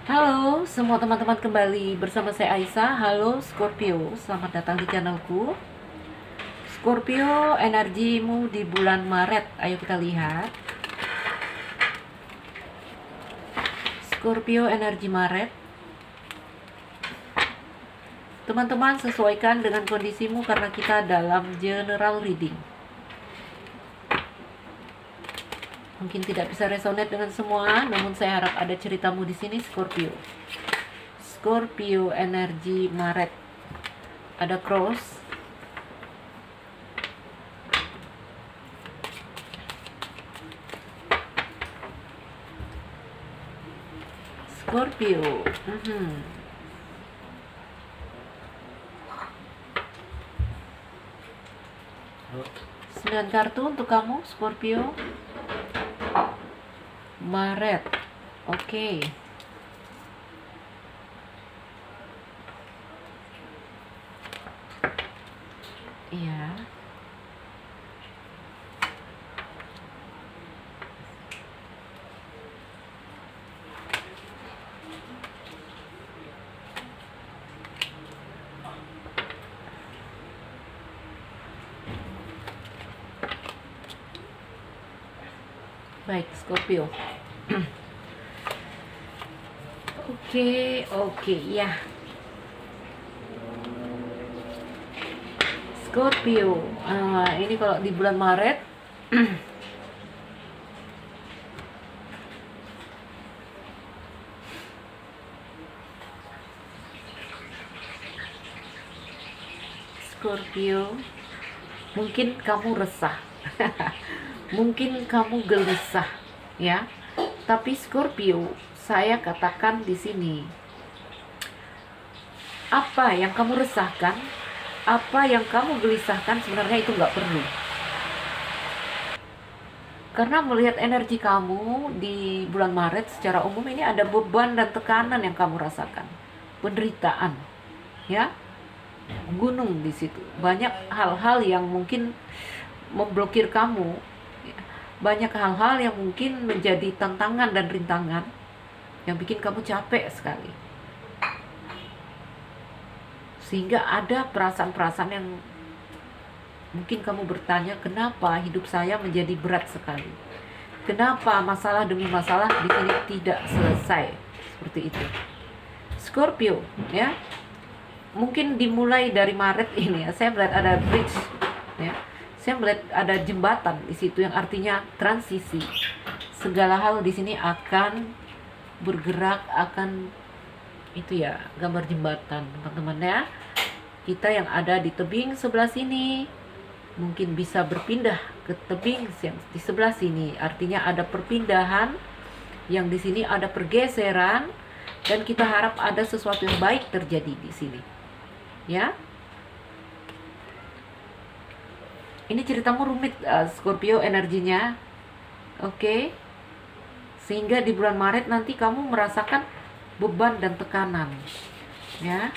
Halo semua teman-teman, kembali bersama saya Aisyah. Halo Scorpio, selamat datang di channelku. Scorpio, energimu di bulan Maret. Ayo kita lihat. Scorpio, energi Maret. Teman-teman, sesuaikan dengan kondisimu karena kita dalam general reading. Mungkin tidak bisa resonate dengan semua, namun saya harap ada ceritamu di sini, Scorpio. Scorpio, energi Maret. Ada cross. Scorpio. 9 kartu untuk kamu, Scorpio. Maret. Oke. Iya. Baik, Scorpio. Oke, ya. Scorpio. Ini kalau di bulan Maret, Scorpio, mungkin kamu resah. Mungkin kamu gelisah, ya. Tapi Scorpio, saya katakan di sini, apa yang kamu resahkan, apa yang kamu gelisahkan sebenarnya itu nggak perlu. Karena melihat energi kamu di bulan Maret secara umum ini ada beban dan tekanan yang kamu rasakan, penderitaan, ya, gunung di situ. Banyak hal-hal yang mungkin memblokir kamu, banyak hal-hal yang mungkin menjadi tantangan dan rintangan yang bikin kamu capek sekali. Sehingga ada perasaan-perasaan yang mungkin kamu bertanya, kenapa hidup saya menjadi berat sekali? Kenapa masalah demi masalah di sini tidak selesai? Seperti itu. Scorpio, ya. Mungkin dimulai dari Maret ini ya, saya melihat ada bridge, ya. Saya melihat ada jembatan di situ yang artinya transisi. Segala hal di sini akan bergerak, akan itu ya, gambar jembatan, teman-teman ya. Kita yang ada di tebing sebelah sini mungkin bisa berpindah ke tebing yang di sebelah sini. Artinya ada perpindahan, yang di sini ada pergeseran, dan kita harap ada sesuatu yang baik terjadi di sini. Ya. Ini ceritamu rumit, Scorpio, energinya. Oke. Sehingga di bulan Maret nanti kamu merasakan beban dan tekanan. Ya.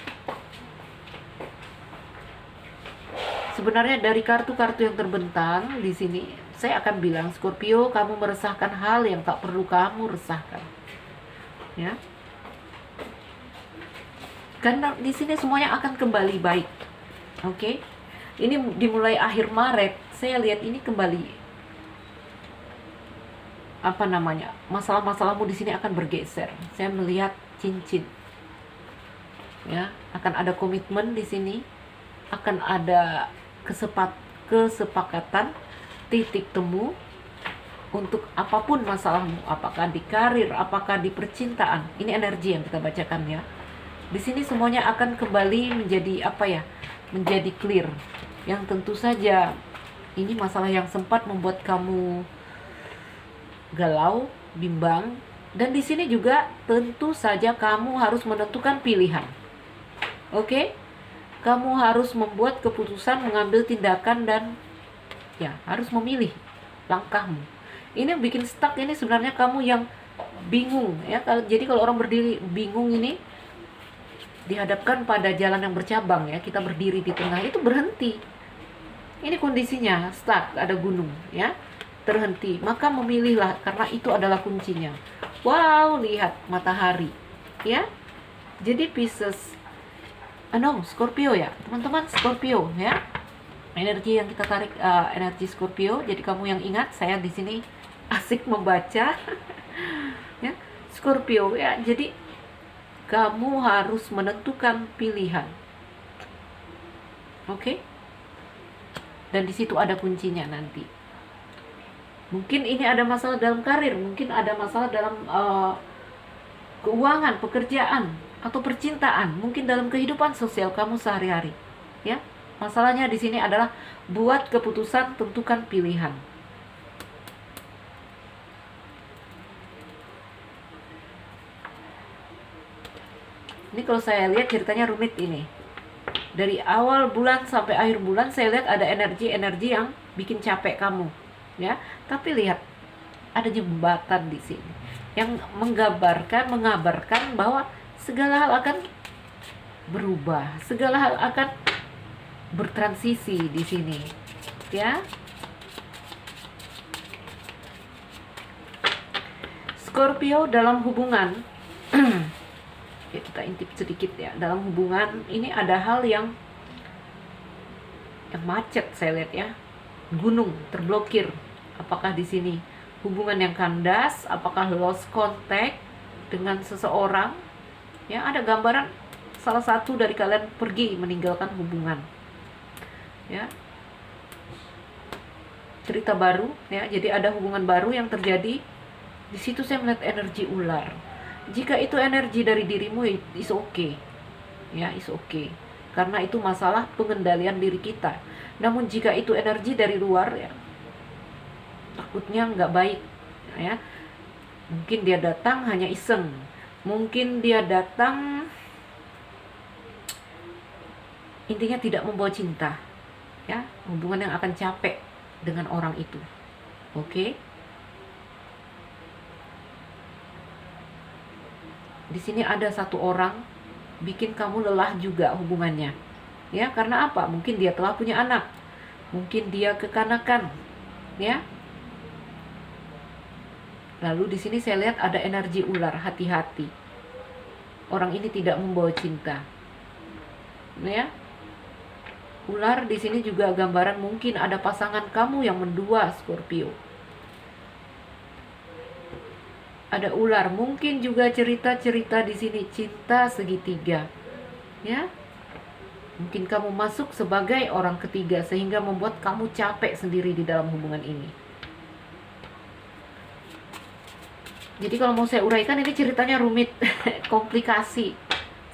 Sebenarnya dari kartu-kartu yang terbentang di sini, saya akan bilang, Scorpio, kamu meresahkan hal yang tak perlu kamu resahkan. Ya. Karena di sini semuanya akan kembali baik. Oke. Ini dimulai akhir Maret, saya lihat ini kembali, apa namanya, masalah-masalahmu di sini akan bergeser. Saya melihat cincin. Ya, akan ada komitmen di sini, akan ada kesepakatan, titik temu untuk apapun masalahmu, apakah di karir, apakah di percintaan. Ini energi yang kita bacakan ya. Di sini semuanya akan kembali menjadi apa ya? Menjadi clear. Yang tentu saja ini masalah yang sempat membuat kamu galau, bimbang, dan di sini juga tentu saja kamu harus menentukan pilihan. Oke? Kamu harus membuat keputusan, mengambil tindakan, dan ya, harus memilih langkahmu. Ini bikin stuck, ini sebenarnya kamu yang bingung ya. Jadi kalau orang berdiri bingung ini dihadapkan pada jalan yang bercabang ya, kita berdiri di tengah itu berhenti. Ini kondisinya stuck, ada gunung ya, terhenti. Maka memilihlah, karena itu adalah kuncinya. Wow, lihat matahari ya. Jadi Pisces, no, Scorpio ya, teman-teman, Scorpio ya. Energi yang kita tarik, energi Scorpio. Jadi kamu yang ingat, saya di sini asik membaca, ya, Scorpio ya. Jadi kamu harus menentukan pilihan, oke? Dan di situ ada kuncinya nanti. Mungkin ini ada masalah dalam karir, mungkin ada masalah dalam keuangan, pekerjaan, atau percintaan, mungkin dalam kehidupan sosial kamu sehari-hari, ya. Masalahnya di sini adalah buat keputusan, tentukan pilihan. Ini kalau saya lihat ceritanya rumit ini. Dari awal bulan sampai akhir bulan saya lihat ada energi-energi yang bikin capek kamu, ya. Tapi lihat ada jembatan di sini yang mengabarkan bahwa segala hal akan berubah, segala hal akan bertransisi di sini, ya. Scorpio dalam hubungan kita intip sedikit ya. Dalam hubungan ini ada hal yang macet saya lihat ya. Gunung terblokir. Apakah di sini hubungan yang kandas? Apakah lost contact dengan seseorang? Ya, ada gambaran salah satu dari kalian pergi meninggalkan hubungan. Ya. Cerita baru ya. Jadi ada hubungan baru yang terjadi. Di situ saya melihat energi ular. Jika itu energi dari dirimu, is okay, ya, is okay, karena itu masalah pengendalian diri kita. Namun jika itu energi dari luar, ya, takutnya nggak baik, ya. Mungkin dia datang hanya iseng, mungkin dia datang intinya tidak membawa cinta, ya, hubungan yang akan capek dengan orang itu, oke? Di sini ada satu orang bikin kamu lelah juga hubungannya, ya. Karena apa? Mungkin dia telah punya anak, mungkin dia kekanakan, ya. Lalu di sini saya lihat ada energi ular, hati-hati. Orang ini tidak membawa cinta, ya. Ular di sini juga gambaran mungkin ada pasangan kamu yang mendua, Scorpio. Ada ular, mungkin juga cerita-cerita di sini cinta segitiga, ya. Mungkin kamu masuk sebagai orang ketiga sehingga membuat kamu capek sendiri di dalam hubungan ini. Jadi kalau mau saya uraikan ini ceritanya rumit, komplikasi.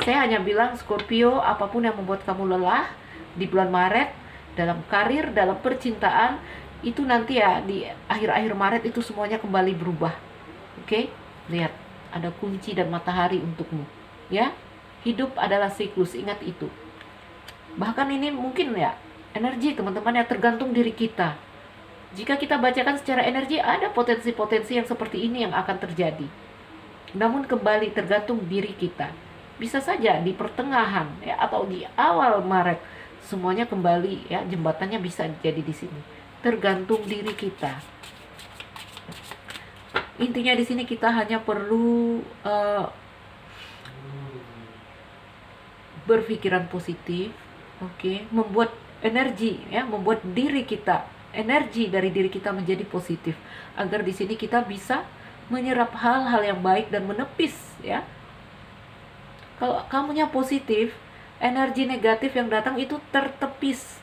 Saya hanya bilang Scorpio, apapun yang membuat kamu lelah di bulan Maret dalam karir, dalam percintaan, itu nanti ya di akhir-akhir Maret itu semuanya kembali berubah. Oke, lihat ada kunci dan matahari untukmu, ya. Hidup adalah siklus, ingat itu. Bahkan ini mungkin ya energi teman-teman yang tergantung diri kita. Jika kita bacakan secara energi, ada potensi-potensi yang seperti ini yang akan terjadi. Namun kembali tergantung diri kita. Bisa saja di pertengahan ya atau di awal Maret semuanya kembali ya, jembatannya bisa jadi di sini. Tergantung diri kita. Intinya di sini kita hanya perlu berpikiran positif, oke, membuat energi ya, membuat diri kita, energi dari diri kita menjadi positif agar di sini kita bisa menyerap hal-hal yang baik dan menepis ya. Kalau kamunya positif, energi negatif yang datang itu tertepis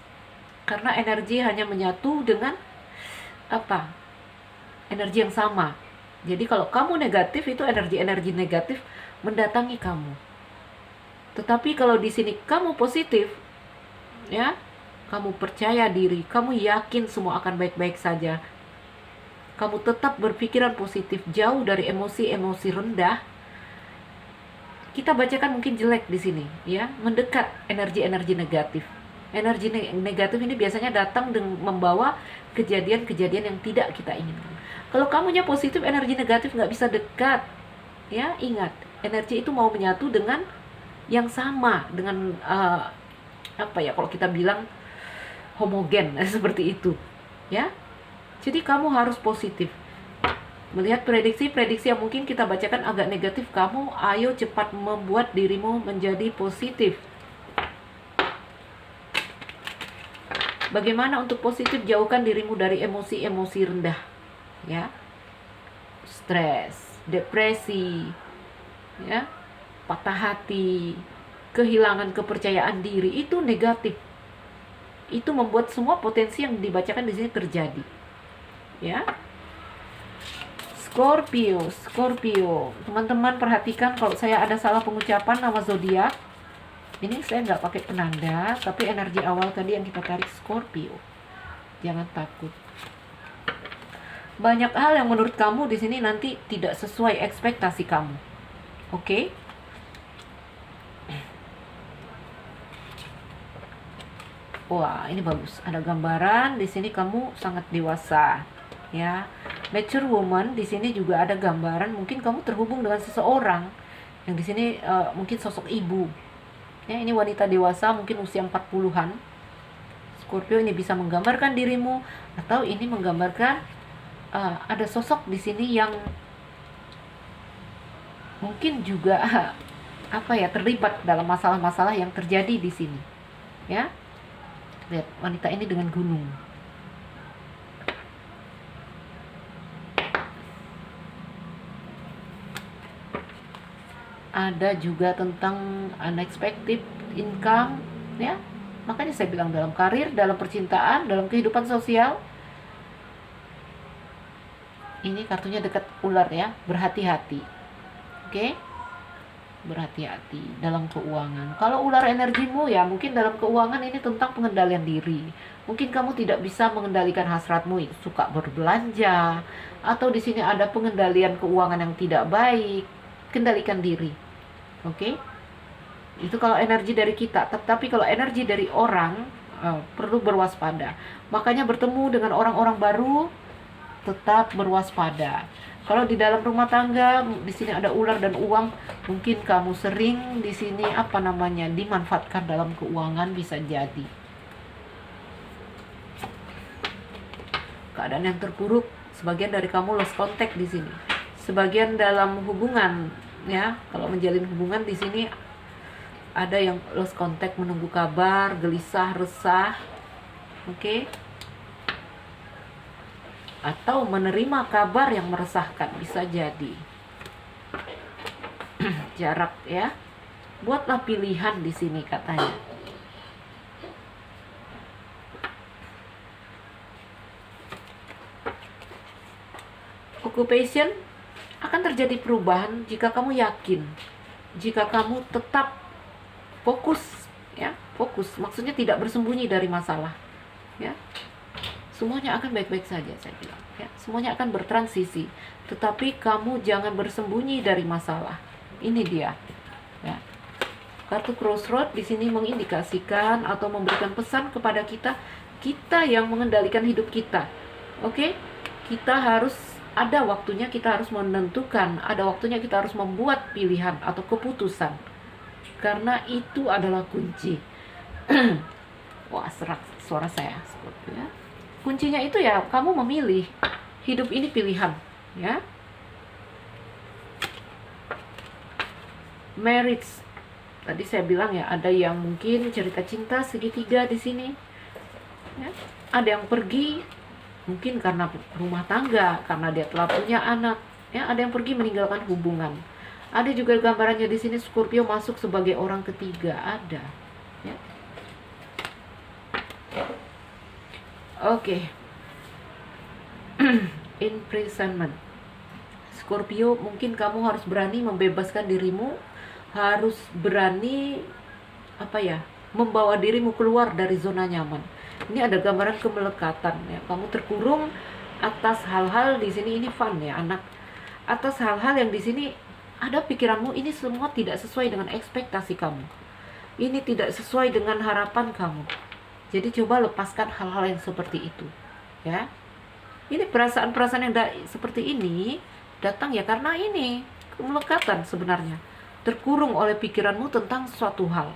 karena energi hanya menyatu dengan apa? Energi yang sama. Jadi kalau kamu negatif, itu energi-energi negatif mendatangi kamu. Tetapi kalau di sini kamu positif, ya, kamu percaya diri, kamu yakin semua akan baik-baik saja. Kamu tetap berpikiran positif, jauh dari emosi-emosi rendah. Kita bacakan mungkin jelek di sini, ya, mendekat energi-energi negatif. Energi negatif ini biasanya datang dengan membawa kejadian-kejadian yang tidak kita inginkan. Kalau kamunya positif, energi negatif nggak bisa dekat, ya. Ingat, energi itu mau menyatu dengan yang sama, dengan apa ya? Kalau kita bilang homogen, seperti itu, ya. Jadi kamu harus positif. Melihat prediksi-prediksi yang mungkin kita bacakan agak negatif, kamu ayo cepat membuat dirimu menjadi positif. Bagaimana untuk positif? Jauhkan dirimu dari emosi-emosi rendah, ya. Stres, depresi, ya, patah hati, kehilangan kepercayaan diri, itu negatif. Itu membuat semua potensi yang dibacakan di sini terjadi, ya. Scorpio, teman-teman perhatikan kalau saya ada salah pengucapan nama zodiak. Ini saya nggak pakai penanda, tapi energi awal tadi yang kita tarik Scorpio. Jangan takut. Banyak hal yang menurut kamu di sini nanti tidak sesuai ekspektasi kamu. Oke? Wah, ini bagus. Ada gambaran di sini kamu sangat dewasa, ya. Mature woman di sini juga ada gambaran mungkin kamu terhubung dengan seseorang yang di sini mungkin sosok ibu. Ya, ini wanita dewasa mungkin usia 40-an. Scorpio ini bisa menggambarkan dirimu atau ini menggambarkan ada sosok di sini yang mungkin juga terlibat dalam masalah-masalah yang terjadi di sini. Ya. Lihat wanita ini dengan gunung. Ada juga tentang unexpected income, ya. Makanya saya bilang dalam karir, dalam percintaan, dalam kehidupan sosial. Ini kartunya dekat ular, ya. Berhati-hati. Oke? Berhati-hati dalam keuangan. Kalau ular energimu, ya mungkin dalam keuangan ini tentang pengendalian diri. Mungkin kamu tidak bisa mengendalikan hasratmu, suka berbelanja, atau di sini ada pengendalian keuangan yang tidak baik. Kendalikan diri. Oke? Itu kalau energi dari kita. Tapi kalau energi dari orang, perlu berwaspada. Makanya bertemu dengan orang-orang baru, tetap berwaspada. Kalau di dalam rumah tangga, di sini ada ular dan uang, mungkin kamu sering di sini dimanfaatkan dalam keuangan, bisa jadi. Keadaan yang terpuruk, sebagian dari kamu lost contact di sini. Sebagian dalam hubungan, ya, kalau menjalin hubungan di sini ada yang lost contact, menunggu kabar, gelisah, resah, oke? Atau menerima kabar yang meresahkan, bisa jadi. Jarak, ya. Buatlah pilihan di sini katanya. Occupation, akan terjadi perubahan jika kamu yakin, jika kamu tetap fokus, ya, fokus. Maksudnya tidak bersembunyi dari masalah, ya. Semuanya akan baik-baik saja, saya bilang, ya. Semuanya akan bertransisi, tetapi kamu jangan bersembunyi dari masalah. Ini dia, ya. Kartu Crossroad di sini mengindikasikan atau memberikan pesan kepada kita, kita yang mengendalikan hidup kita, oke? Kita harus ada waktunya, kita harus menentukan, ada waktunya kita harus membuat pilihan atau keputusan, karena itu adalah kunci. Wah, serak suara saya, ya. Kuncinya itu ya kamu memilih. Hidup ini pilihan, ya. Marriage, tadi saya bilang ya, ada yang mungkin cerita cinta segitiga di sini, ya. Ada yang pergi mungkin karena rumah tangga, karena dia telah punya anak, ya. Ada yang pergi meninggalkan hubungan. Ada juga gambarannya di sini Scorpio masuk sebagai orang ketiga, ada, ya. Oke. Imprisonment. Scorpio, mungkin kamu harus berani membebaskan dirimu, harus berani membawa dirimu keluar dari zona nyaman. Ini ada gambaran kemelekatan, ya. Kamu terkurung atas hal-hal di sini, ini fun, ya, anak. Atas hal-hal yang di sini ada pikiranmu, ini semua tidak sesuai dengan ekspektasi kamu. Ini tidak sesuai dengan harapan kamu. Jadi coba lepaskan hal-hal yang seperti itu, ya. Ini perasaan-perasaan yang seperti ini datang ya karena ini kemelekatan sebenarnya. Terkurung oleh pikiranmu tentang suatu hal.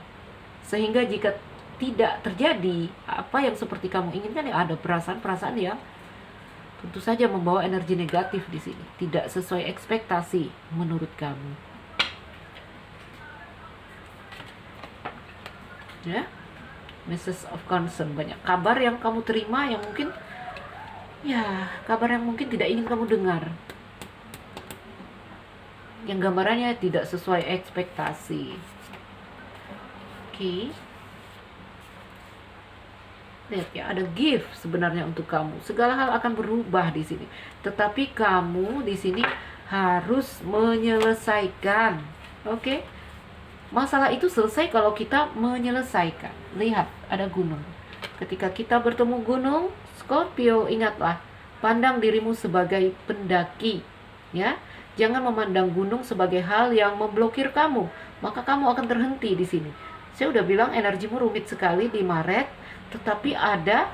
Sehingga jika tidak terjadi apa yang seperti kamu inginkan, ya ada perasaan-perasaan yang tentu saja membawa energi negatif di sini, tidak sesuai ekspektasi menurut kamu. Ya, message of concern, banyak kabar yang kamu terima yang mungkin kabar yang mungkin tidak ingin kamu dengar, yang gambarannya tidak sesuai ekspektasi. Oke. Lihat ya, ada gift sebenarnya untuk kamu. Segala hal akan berubah di sini. Tetapi kamu di sini harus menyelesaikan. Oke? Masalah itu selesai kalau kita menyelesaikan. Lihat, ada gunung. Ketika kita bertemu gunung, Scorpio, ingatlah, pandang dirimu sebagai pendaki, ya. Jangan memandang gunung sebagai hal yang memblokir kamu, maka kamu akan terhenti di sini. Saya udah bilang energimu rumit sekali di Maret, tetapi ada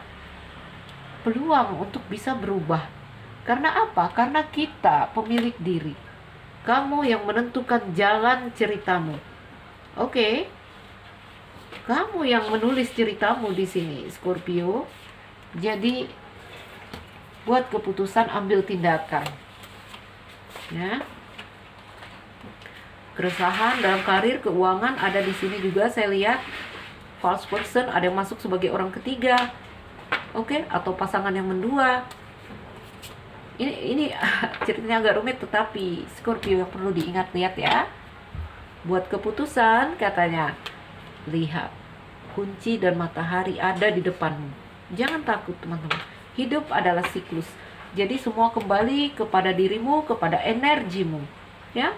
peluang untuk bisa berubah. Karena apa? Karena kita pemilik diri. Kamu yang menentukan jalan ceritamu. Oke? Kamu yang menulis ceritamu di sini, Scorpio. Jadi buat keputusan, ambil tindakan. Ya. Keresahan dalam karir, keuangan ada di sini juga. Saya lihat false person, ada yang masuk sebagai orang ketiga, oke, atau pasangan yang mendua. Ini ceritanya agak rumit, tetapi Scorpio yang perlu diingat, lihat ya. Buat keputusan, katanya, lihat, kunci dan matahari ada di depanmu. Jangan takut, teman-teman. Hidup adalah siklus. Jadi semua kembali kepada dirimu, kepada energimu, ya.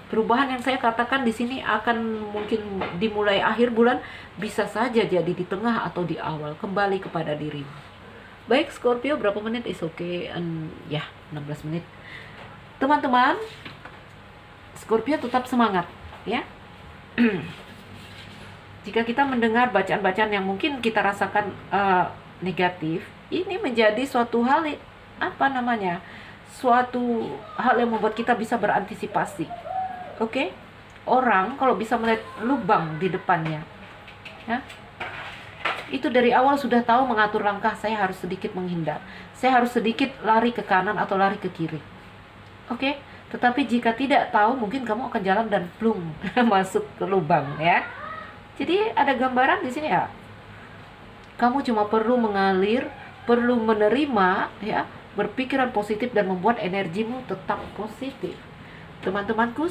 Perubahan yang saya katakan di sini akan mungkin dimulai akhir bulan, bisa saja jadi di tengah atau di awal. Kembali kepada dirimu. Baik, Scorpio, berapa menit is okay? 16 menit. Teman-teman, Scorpio tetap semangat, ya. Jika kita mendengar bacaan-bacaan yang mungkin kita rasakan negatif, ini menjadi suatu hal suatu hal yang membuat kita bisa berantisipasi. Oke? Orang kalau bisa melihat lubang di depannya, ya, itu dari awal sudah tahu mengatur langkah. Saya harus sedikit menghindar, saya harus sedikit lari ke kanan atau lari ke kiri. Oke? Tetapi jika tidak tahu, mungkin kamu akan jalan dan plung masuk ke lubang, ya. Jadi ada gambaran di sini, ya. Kamu cuma perlu mengalir, perlu menerima, ya, berpikiran positif dan membuat energimu tetap positif. Teman-temanku,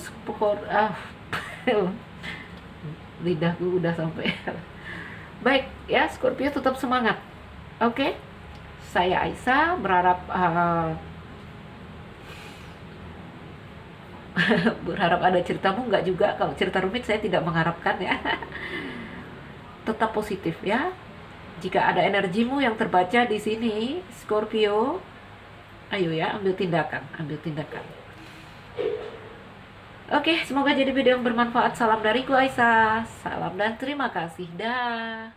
lidahku udah sampai. Baik, ya, Scorpio tetap semangat. Oke? Saya Aisyah berharap berharap ada ceritamu, enggak juga. Kalau cerita rumit saya tidak mengharapkan, ya. Tetap positif, ya. Jika ada energimu yang terbaca di sini, Scorpio, ayo ya, ambil tindakan. Oke, semoga jadi video yang bermanfaat. Salam dariku Aisyah. Salam dan terima kasih. Dah.